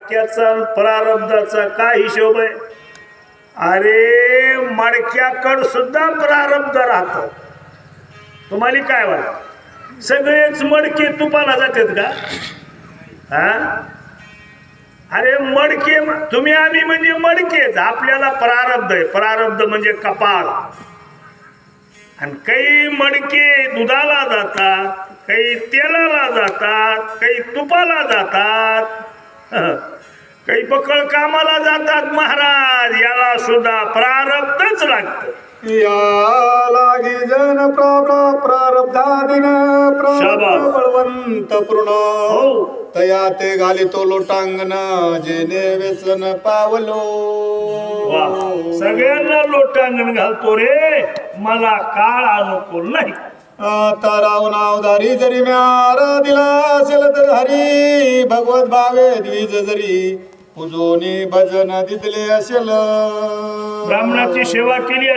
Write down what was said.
मडक्याचा आणि प्रारब्धाचा काय हिशोब आहे? अरे मडक्याकड सुद्धा प्रारब्ध राहत. तुम्हाला काय वाटत? सगळेच मडके तुपाला जातात का? हा, अरे मडके तुम्ही आम्ही म्हणजे मडकेच. आपल्याला प्रारब्ध आहे. प्रारब्ध म्हणजे कपाळ. आणि काही मडके दुधाला जातात, काही तेलाला जातात, काही तुपाला जातात, काही बकळ कामाला जातात. महाराज, याला सुद्धा प्रारब्धच लागतं. या लागी जन प्रारब्धादिन शाबास. बळवंत पूर्ण हो. तया ते घालितो लोटांगण जेने व्यसन पावलो. वा, सगळ्यांना लोटांगण घालतो रे, मला काळ अनुकूल नाही. आता राव नावदारी जरी म्यार दिला असेल तर हरी भगवत भावे द्विज जरी पूजोनी भजन दिदले असेल. ब्राह्मणाची सेवा केली